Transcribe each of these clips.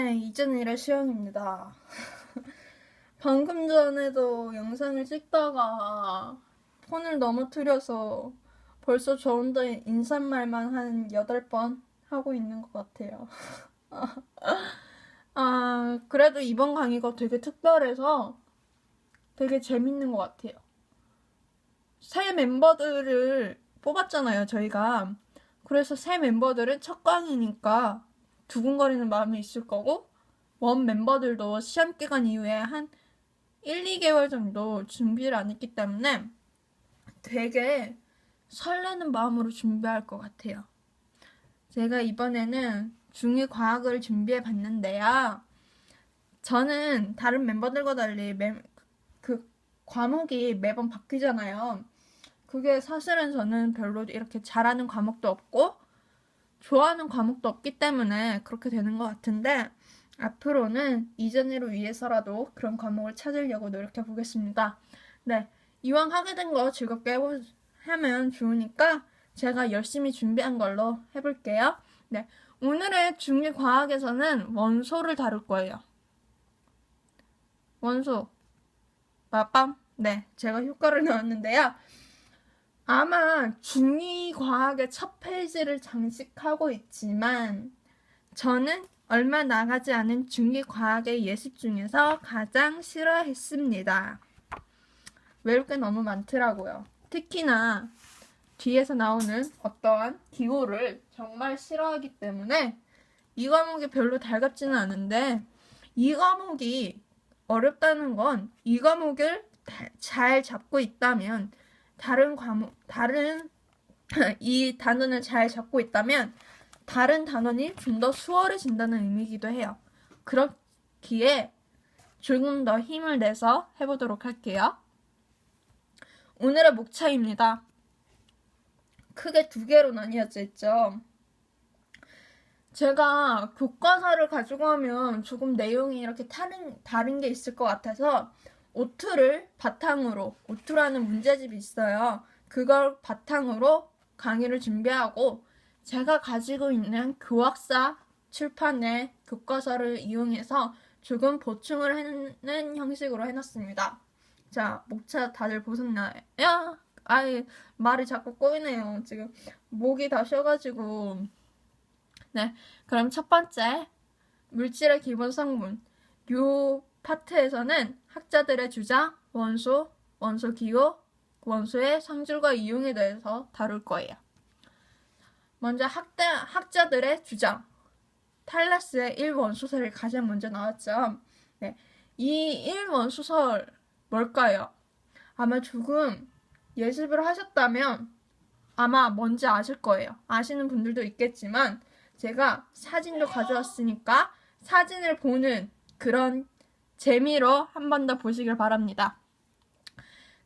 네, 이진일의 수영입니다. 방금 전에도 영상을 찍다가 폰을 넘어뜨려서 벌써 저 혼자 인사말만 한 8번 하고 있는 것 같아요. 그래도 이번 강의가 되게 특별해서 되게 재밌는 것 같아요. 새 멤버들을 뽑았잖아요, 저희가. 그래서 새 멤버들은 첫 강의니까 두근거리는 마음이 있을 거고, 원 멤버들도 시험 기간 이후에 한 1, 2개월 정도 준비를 안 했기 때문에 되게 설레는 마음으로 준비할 것 같아요. 제가 이번에는 중2 과학을 준비해 봤는데요. 저는 다른 멤버들과 달리 그 과목이 매번 바뀌잖아요. 그게 사실은 저는 별로 이렇게 잘하는 과목도 없고 좋아하는 과목도 없기 때문에 그렇게 되는 것 같은데, 앞으로는 이전일을 위해서라도 그런 과목을 찾으려고 노력해 보겠습니다. 네, 이왕 하게 된 거 즐겁게 하면 좋으니까 제가 열심히 준비한 걸로 해볼게요. 네, 오늘의 중2 과학에서는 원소를 다룰 거예요. 원소, 빠밤. 네, 제가 효과를 넣었는데요. 아마 중2 과학의 첫 페이지를 장식하고 있지만 저는 얼마 나가지 않은 중2 과학의 예습 중에서 가장 싫어했습니다. 외울 게 너무 많더라고요. 특히나 뒤에서 나오는 어떠한 기호를 정말 싫어하기 때문에 이 과목이 별로 달갑지는 않은데, 이 과목이 어렵다는 건 이 과목을 잘 잡고 있다면 이 단원을 잘 잡고 있다면 다른 단원이 좀 더 수월해진다는 의미이기도 해요. 그렇기에 조금 더 힘을 내서 해보도록 할게요. 오늘의 목차입니다. 크게 2개로 나뉘어져 있죠. 제가 교과서를 가지고 하면 조금 내용이 이렇게 다른 게 있을 것 같아서 오투를 바탕으로, 오투라는 문제집이 있어요. 그걸 바탕으로 강의를 준비하고, 제가 가지고 있는 교학사 출판의 교과서를 이용해서 조금 보충을 하는 형식으로 해놨습니다. 자, 목차 다들 보셨나요? 말이 자꾸 꼬이네요. 지금 목이 다 쉬어가지고. 네, 그럼 첫 번째, 물질의 기본 성분. 요 파트에서는 학자들의 주장, 원소, 원소 기호, 원소의 성질과 이용에 대해서 다룰 거예요. 먼저 학자들의 주장. 탈레스의 1원소설이 가장 먼저 나왔죠. 네, 이 1원소설 뭘까요? 아마 조금 예습을 하셨다면 아마 뭔지 아실 거예요. 아시는 분들도 있겠지만 제가 사진도 가져왔으니까 사진을 보는 그런 재미로 한 번 더 보시길 바랍니다.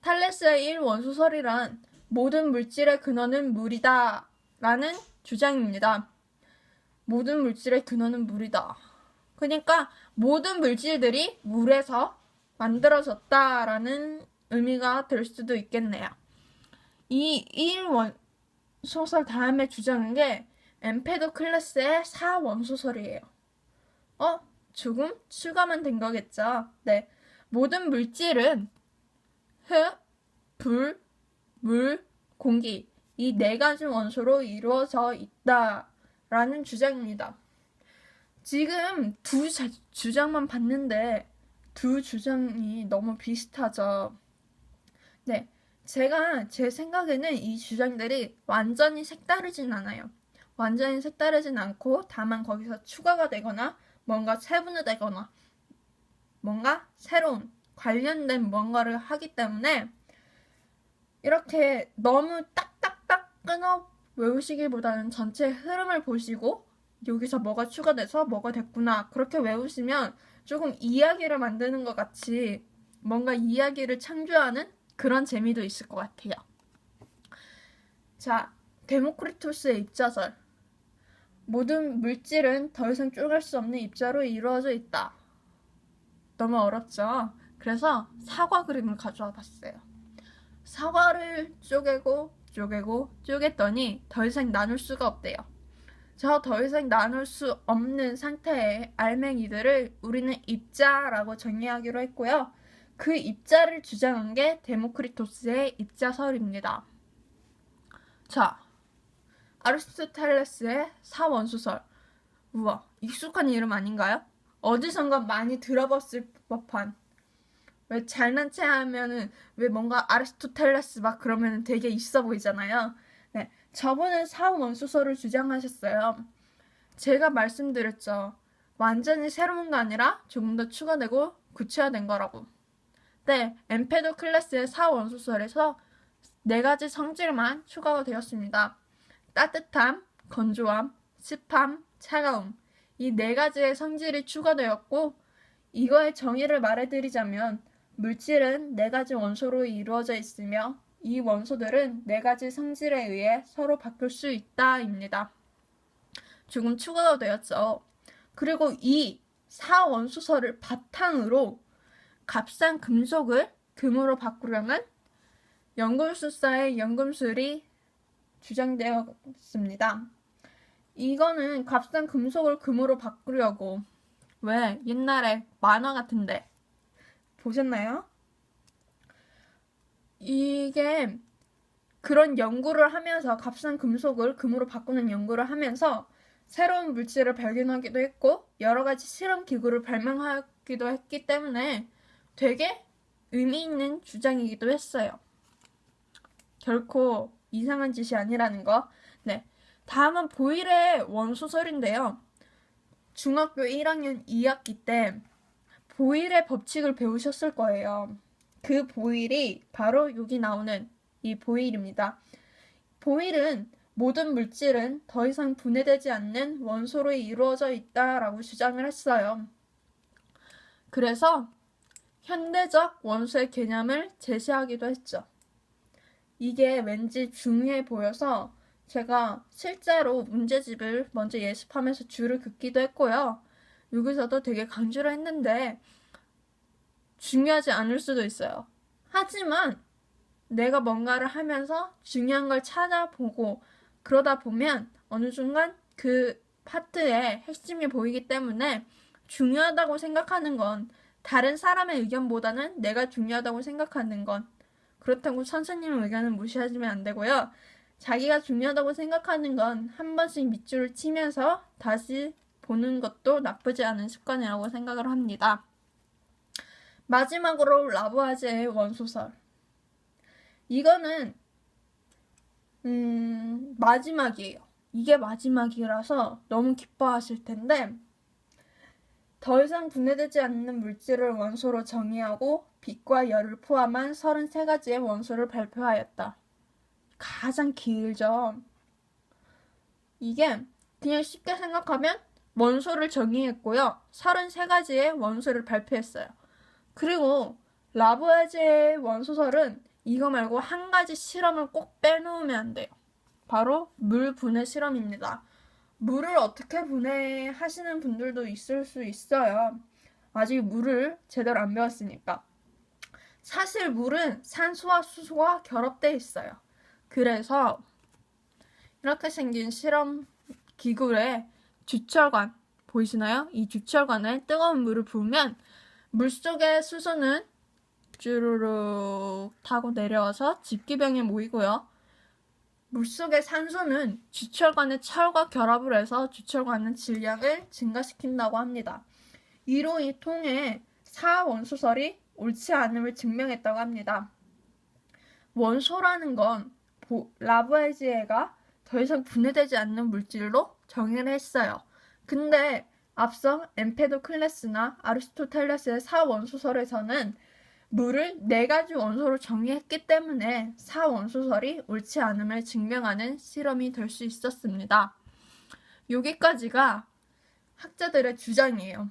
탈레스의 1원소설이란 모든 물질의 근원은 물이다 라는 주장입니다. 모든 물질의 근원은 물이다. 그러니까 모든 물질들이 물에서 만들어졌다라는 의미가 될 수도 있겠네요. 이 1원소설 다음에 주장한 게 엠페도클레스의 4원소설이에요. 조금 추가만 된 거겠죠. 네, 모든 물질은 흙, 불, 물, 공기, 이 4가지 원소로 이루어져 있다라는 주장입니다. 지금 두 주장만 봤는데 두 주장이 너무 비슷하죠. 네, 제 생각에는 이 주장들이 완전히 색다르진 않아요. 완전히 색다르진 않고 다만 거기서 추가가 되거나 뭔가 세분화되거나 뭔가 새로운 관련된 뭔가를 하기 때문에 이렇게 너무 딱딱딱 끊어 외우시기보다는 전체 흐름을 보시고 여기서 뭐가 추가돼서 뭐가 됐구나, 그렇게 외우시면 조금 이야기를 만드는 것 같이 뭔가 이야기를 창조하는 그런 재미도 있을 것 같아요. 자, 데모크리토스의 입자설. 모든 물질은 더 이상 쪼갤 수 없는 입자로 이루어져 있다. 너무 어렵죠? 그래서 사과 그림을 가져와 봤어요. 사과를 쪼개고 쪼갰더니 더 이상 나눌 수가 없대요. 저 더 이상 나눌 수 없는 상태의 알맹이들을 우리는 입자라고 정의하기로 했고요. 그 입자를 주장한 게 데모크리토스의 입자설입니다. 자, 아리스토텔레스의 사원소설. 우와, 익숙한 이름 아닌가요? 어디선가 많이 들어봤을 법한. 왜 잘난 체 하면은 왜 뭔가 아리스토텔레스 막 그러면은 되게 있어 보이잖아요. 네, 저분은 사원소설을 주장하셨어요. 제가 말씀드렸죠. 완전히 새로운 거 아니라 조금 더 추가되고 구체화된 거라고. 네, 엠페도클레스의 사원소설에서 4가지 성질만 추가가 되었습니다. 따뜻함, 건조함, 습함, 차가움. 이 4가지의 성질이 추가되었고, 이거의 정의를 말해드리자면 물질은 4가지 원소로 이루어져 있으며 이 원소들은 4가지 성질에 의해 서로 바꿀 수 있다입니다. 조금 추가가 되었죠. 그리고 이 4원소설을 바탕으로 값싼 금속을 금으로 바꾸려면 연금술사의 연금술이 주장되었습니다. 이거는 값싼 금속을 금으로 바꾸려고 왜 옛날에 만화 같은데 보셨나요? 이게 그런 연구를 하면서 값싼 금속을 금으로 바꾸는 연구를 하면서 새로운 물질을 발견하기도 했고 여러 가지 실험 기구를 발명하기도 했기 때문에 되게 의미 있는 주장이기도 했어요. 결코 이상한 짓이 아니라는 거. 네, 다음은 보일의 원소설인데요. 중학교 1학년 2학기 때 보일의 법칙을 배우셨을 거예요. 그 보일이 바로 여기 나오는 이 보일입니다. 보일은 모든 물질은 더 이상 분해되지 않는 원소로 이루어져 있다라고 주장을 했어요. 그래서 현대적 원소의 개념을 제시하기도 했죠. 이게 왠지 중요해 보여서 제가 실제로 문제집을 먼저 예습하면서 줄을 긋기도 했고요. 여기서도 되게 강조를 했는데 중요하지 않을 수도 있어요. 하지만 내가 뭔가를 하면서 중요한 걸 찾아보고 그러다 보면 어느 순간 그 파트의 핵심이 보이기 때문에 중요하다고 생각하는 건 다른 사람의 의견보다는 내가 중요하다고 생각하는 건 그렇다고 선생님의 의견은 무시하시면 안 되고요. 자기가 중요하다고 생각하는 건 한 번씩 밑줄을 치면서 다시 보는 것도 나쁘지 않은 습관이라고 생각을 합니다. 마지막으로 라부아제의 원소설. 이거는 마지막이에요. 이게 마지막이라서 너무 기뻐하실 텐데 더 이상 분해되지 않는 물질을 원소로 정의하고 빛과 열을 포함한 33가지의 원소를 발표하였다. 가장 길죠. 이게 그냥 쉽게 생각하면 원소를 정의했고요. 33가지의 원소를 발표했어요. 그리고 라부아제의 원소설은 이거 말고 한 가지 실험을 꼭 빼놓으면 안 돼요. 바로 물 분해 실험입니다. 물을 어떻게 분해하시는 분들도 있을 수 있어요. 아직 물을 제대로 안 배웠으니까. 사실 물은 산소와 수소가 결합되어 있어요. 그래서 이렇게 생긴 실험 기구에 주철관 보이시나요? 이 주철관에 뜨거운 물을 부으면 물속의 수소는 쭈루룩 타고 내려와서 집기병에 모이고요. 물속의 산소는 주철관의 철과 결합을 해서 주철관의 질량을 증가시킨다고 합니다. 이로 이 통해 사원소설이 옳지 않음을 증명했다고 합니다. 원소라는 건 라부아제가 더 이상 분해되지 않는 물질로 정의를 했어요. 근데 앞서 엠페도클레스나 아리스토텔레스의 사원소설에서는 물을 4가지 원소로 정의했기 때문에 사원소설이 옳지 않음을 증명하는 실험이 될 수 있었습니다. 여기까지가 학자들의 주장이에요.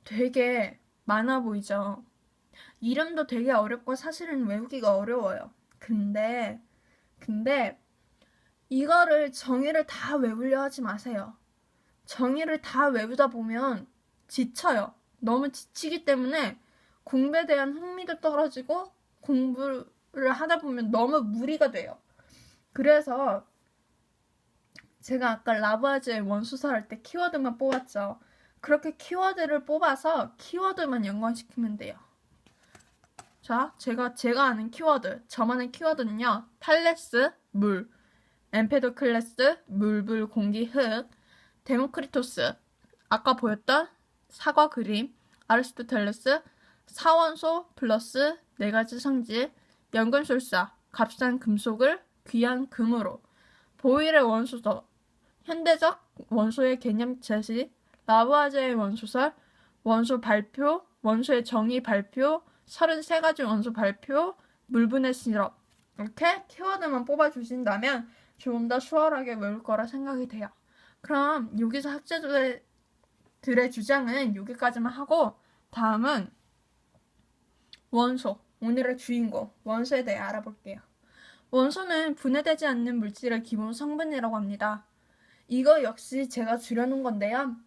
되게 많아 보이죠? 이름도 되게 어렵고 사실은 외우기가 어려워요. 근데 이거를 정의를 다 외우려 하지 마세요. 정의를 다 외우다 보면 지쳐요. 너무 지치기 때문에 공부에 대한 흥미도 떨어지고 공부를 하다 보면 너무 무리가 돼요. 그래서 제가 아까 라부아즈의 원소설 할 때 키워드만 뽑았죠. 그렇게 키워드를 뽑아서 키워드만 연관시키면 돼요. 자, 제가 아는 키워드, 저만의 키워드는요. 탈레스, 물, 엠페도클레스, 물불, 공기, 흙, 데모크리토스, 아까 보였던 사과 그림, 아리스토텔레스, 사원소 플러스 4가지 성질, 연금술사, 값싼 금속을 귀한 금으로, 보일의 원소설, 현대적 원소의 개념 제시, 라부아제의 원소설, 원소 발표, 원소의 정의 발표, 33가지 원소 발표, 물분해 시럽. 이렇게 키워드만 뽑아주신다면 조금 더 수월하게 외울 거라 생각이 돼요. 그럼 여기서 학자들의 주장은 여기까지만 하고 다음은 원소, 오늘의 주인공, 원소에 대해 알아볼게요. 원소는 분해되지 않는 물질의 기본 성분이라고 합니다. 이거 역시 제가 줄여놓은 건데요.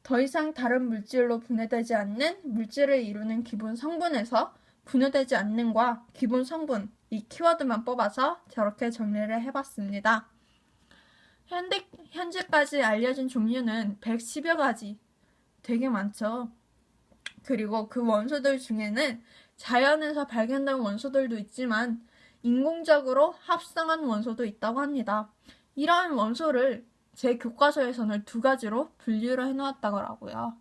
더 이상 다른 물질로 분해되지 않는 물질을 이루는 기본 성분에서 분해되지 않는과 기본 성분, 이 키워드만 뽑아서 저렇게 정리를 해봤습니다. 현재까지 알려진 종류는 110여 가지, 되게 많죠. 그리고 그 원소들 중에는 자연에서 발견된 원소들도 있지만 인공적으로 합성한 원소도 있다고 합니다. 이러한 원소를 제 교과서에서는 2가지로 분류를 해놓았다고 하고요.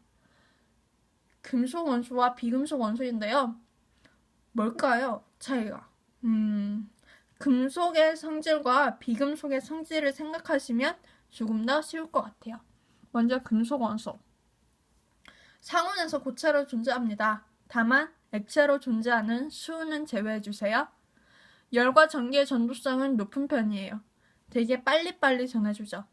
금속 원소와 비금속 원소인데요. 뭘까요? 차이가? 금속의 성질과 비금속의 성질을 생각하시면 조금 더 쉬울 것 같아요. 먼저 금속 원소. 상온에서 고체로 존재합니다. 다만 액체로 존재하는 수은은 제외해주세요. 열과 전기의 전도성은 높은 편이에요. 되게 빨리빨리 전해주죠.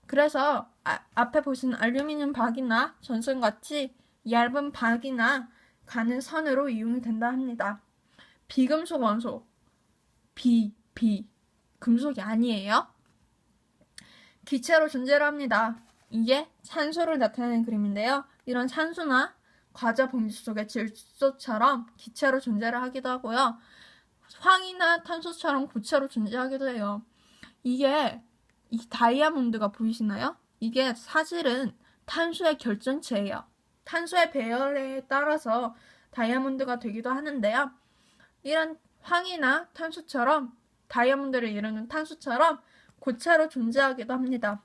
그래서 앞에 보신 알루미늄 박이나 전선같이 얇은 박이나 가는 선으로 이용이 된다 합니다. 비금속 원소. 금속이 아니에요. 기체로 존재를 합니다. 이게 산소를 나타내는 그림인데요. 이런 산소나 과자 봉지 속의 질소처럼 기체로 존재를 하기도 하고요. 황이나 탄소처럼 고체로 존재하기도 해요. 이게 이 다이아몬드가 보이시나요? 이게 사실은 탄소의 결정체예요. 탄소의 배열에 따라서 다이아몬드가 되기도 하는데요. 이런 황이나 탄소처럼 다이아몬드를 이루는 탄소처럼 고체로 존재하기도 합니다.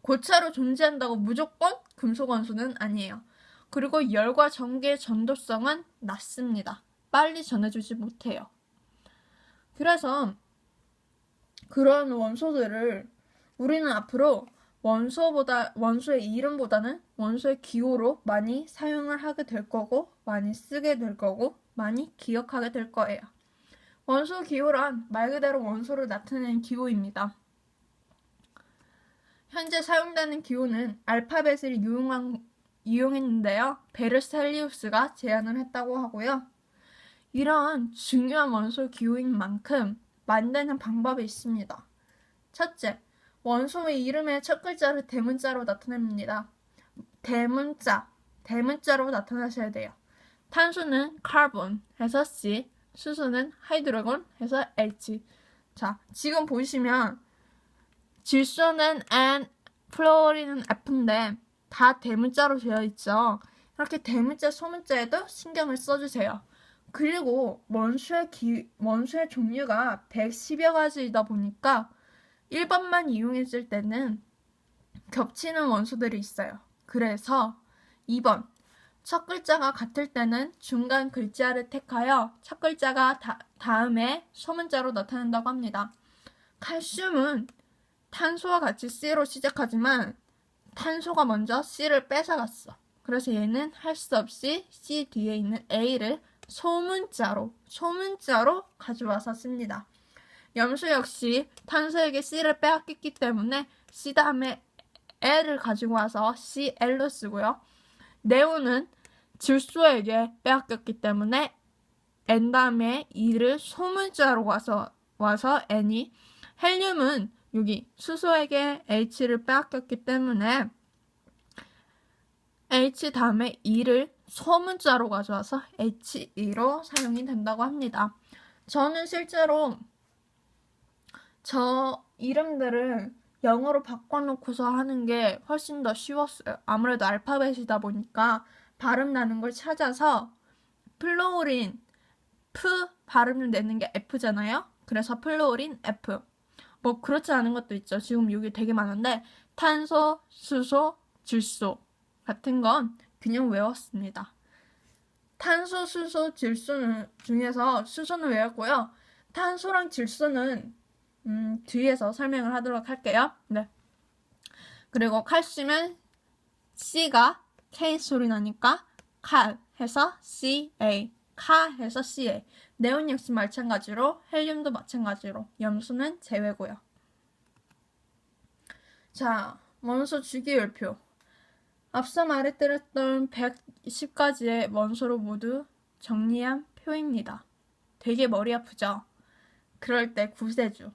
고체로 존재한다고 무조건 금속 원소는 아니에요. 그리고 열과 전기의 전도성은 낮습니다. 빨리 전해주지 못해요. 그래서 그런 원소들을 우리는 앞으로 원소의 이름보다는 원소의 기호로 많이 사용을 하게 될 거고 많이 쓰게 될 거고 많이 기억하게 될 거예요. 원소 기호란 말 그대로 원소를 나타내는 기호입니다. 현재 사용되는 기호는 알파벳을 이용했는데요. 베르셀리우스가 제안을 했다고 하고요. 이러한 중요한 원소 기호인 만큼 만드는 방법이 있습니다. 첫째, 원소의 이름의 첫 글자를 대문자로 나타냅니다. 대문자로 나타나셔야 돼요. 탄소는 카본 해서 C, 수소는 하이드로건 해서 H. 자, 지금 보시면 질소는 N, 플로리는 F인데 다 대문자로 되어 있죠. 이렇게 대문자, 소문자에도 신경을 써주세요. 그리고 원소의 종류가 110여 가지이다 보니까 1번만 이용했을 때는 겹치는 원소들이 있어요. 그래서 2번, 첫 글자가 같을 때는 중간 글자를 택하여 첫 글자가 다음에 소문자로 나타낸다고 합니다. 칼슘은 탄소와 같이 C로 시작하지만 탄소가 먼저 C를 뺏어갔어. 그래서 얘는 할 수 없이 C 뒤에 있는 A를 소문자로 가져와서 씁니다. 염소 역시 탄소에게 C를 빼앗겼기 때문에 C 다음에 L을 가지고 와서 CL로 쓰고요. 네온은 질소에게 빼앗겼기 때문에 N 다음에 E를 소문자로 와서 N이, 헬륨은 여기 수소에게 H를 빼앗겼기 때문에 H 다음에 E를 소문자로 가져와서 HE로 사용이 된다고 합니다. 저는 실제로 저 이름들을 영어로 바꿔놓고서 하는 게 훨씬 더 쉬웠어요. 아무래도 알파벳이다 보니까 발음 나는 걸 찾아서 플로린, 프 발음을 내는 게 F잖아요. 그래서 플로린 F. 뭐 그렇지 않은 것도 있죠. 지금 여기 되게 많은데 탄소, 수소, 질소 같은 건 그냥 외웠습니다. 탄소, 수소, 질소는 중에서 수소는 외웠고요. 탄소랑 질소는 뒤에서 설명을 하도록 할게요. 네. 그리고 칼슘은 C가 K 소리 나니까 칼 해서 CA, 카 해서 CA. 네온 역시 마찬가지로, 헬륨도 마찬가지로, 염소는 제외고요. 자, 원소 주기율표. 앞서 말해드렸던 110가지의 원소로 모두 정리한 표입니다. 되게 머리 아프죠? 그럴 때 구세주.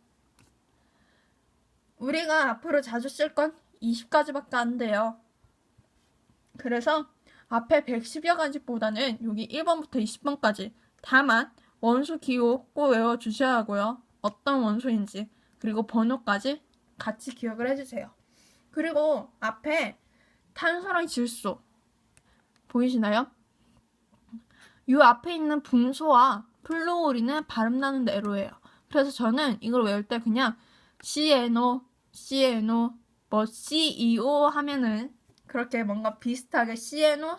우리가 앞으로 자주 쓸 건 20가지밖에 안 돼요. 그래서 앞에 110여 가지보다는 여기 1번부터 20번까지 다만 원소 기호 꼭 외워주셔야 하고요. 어떤 원소인지 그리고 번호까지 같이 기억을 해주세요. 그리고 앞에 탄소랑 질소 보이시나요? 이 앞에 있는 붕소와 플로우린은 발음 나는 대로예요. 그래서 저는 이걸 외울 때 그냥 CNO, 뭐 CEO 하면은 그렇게 뭔가 비슷하게 CNO,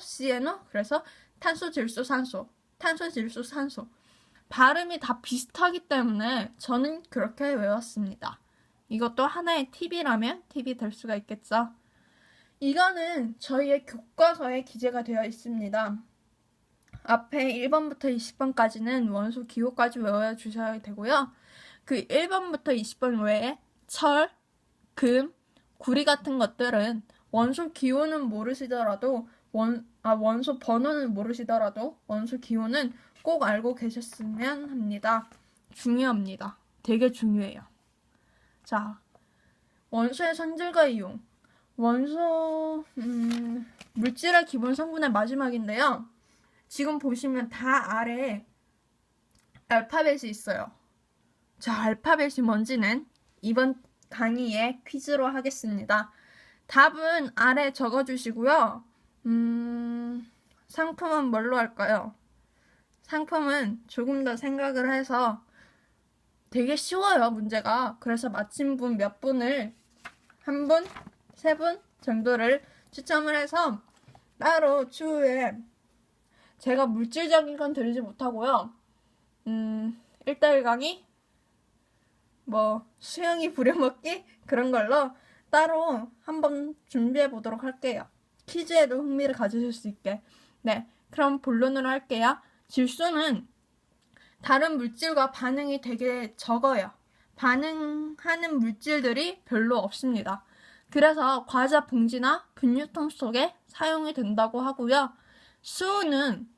그래서 탄소, 질소, 산소, 탄소, 질소, 산소 발음이 다 비슷하기 때문에 저는 그렇게 외웠습니다. 이것도 하나의 팁이라면 팁이 될 수가 있겠죠. 이거는 저희의 교과서에 기재가 되어 있습니다. 앞에 1번부터 20번까지는 원소 기호까지 외워주셔야 되고요. 그 1번부터 20번 외에 철, 금, 구리 같은 것들은 원소 기호는 모르시더라도 원소 번호는 모르시더라도 원소 기호는 꼭 알고 계셨으면 합니다. 중요합니다. 되게 중요해요. 자, 원소의 성질과 이용. 원소 물질의 기본 성분의 마지막인데요. 지금 보시면 다 아래에 알파벳이 있어요. 자, 알파벳이 뭔지는 이번 강의에 퀴즈로 하겠습니다. 답은 아래 적어주시고요. 상품은 뭘로 할까요? 상품은 조금 더 생각을 해서 되게 쉬워요, 문제가. 그래서 맞힌 분 몇 분을 한 분, 세 분 정도를 추첨을 해서 따로 추후에 제가 물질적인 건 드리지 못하고요. 1대1 강의, 뭐 수영이 부려먹기 그런 걸로 따로 한번 준비해 보도록 할게요. 퀴즈에도 흥미를 가지실 수 있게. 네, 그럼 본론으로 할게요. 질소는 다른 물질과 반응이 되게 적어요. 반응하는 물질들이 별로 없습니다. 그래서 과자 봉지나 분유통 속에 사용이 된다고 하고요. 수은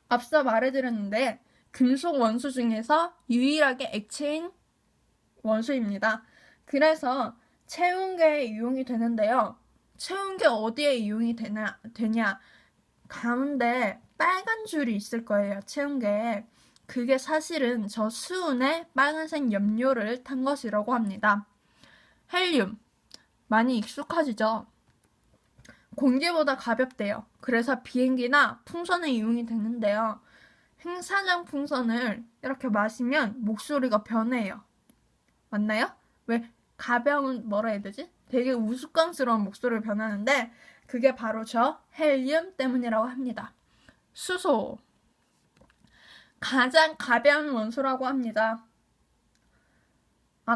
앞서 말해드렸는데 금속 원소 중에서 유일하게 액체인 원소입니다. 그래서 체온계에 이용이 되는데요. 체온계 어디에 이용이 되냐? 가운데 빨간 줄이 있을 거예요. 체온계에. 그게 사실은 저 수은에 빨간색 염료를 탄 것이라고 합니다. 헬륨. 많이 익숙하시죠? 공기보다 가볍대요. 그래서 비행기나 풍선에 이용이 되는데요. 행사장 풍선을 이렇게 마시면 목소리가 변해요. 맞나요? 왜 가벼운 뭐라 해야 되지? 되게 우스꽝스러운 목소리를 변하는데 그게 바로 저 헬륨 때문이라고 합니다. 수소. 가장 가벼운 원소라고 합니다.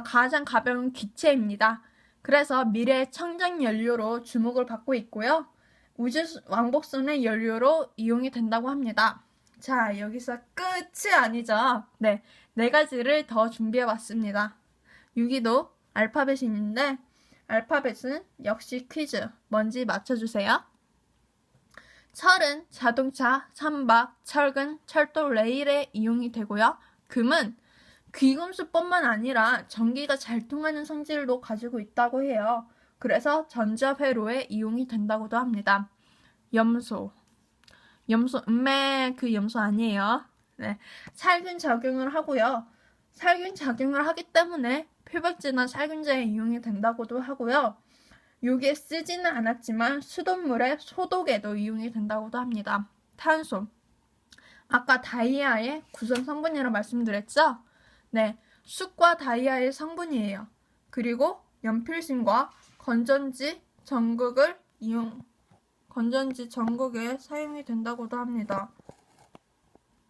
가장 가벼운 기체입니다. 그래서 미래의 청정 연료로 주목을 받고 있고요. 우주 왕복선의 연료로 이용이 된다고 합니다. 자, 여기서 끝이 아니죠. 네, 4가지를 더 준비해봤습니다. 여기도 알파벳이 있는데 알파벳은 역시 퀴즈. 뭔지 맞춰주세요. 철은 자동차, 선박, 철근, 철도, 레일에 이용이 되고요. 금은 귀금수뿐만 아니라 전기가 잘 통하는 성질도 가지고 있다고 해요. 그래서 전자회로에 이용이 된다고도 합니다. 염소, 그 염소 아니에요. 네, 살균 작용을 하고요. 살균 작용을 하기 때문에 표백제나 살균제에 이용이 된다고도 하고요. 요게 쓰지는 않았지만 수돗물의 소독에도 이용이 된다고도 합니다. 탄소. 아까 다이아의 구성 성분이라고 말씀드렸죠? 네, 숯과 다이아의 성분이에요. 그리고 연필심과 건전지 전극에 사용이 된다고도 합니다.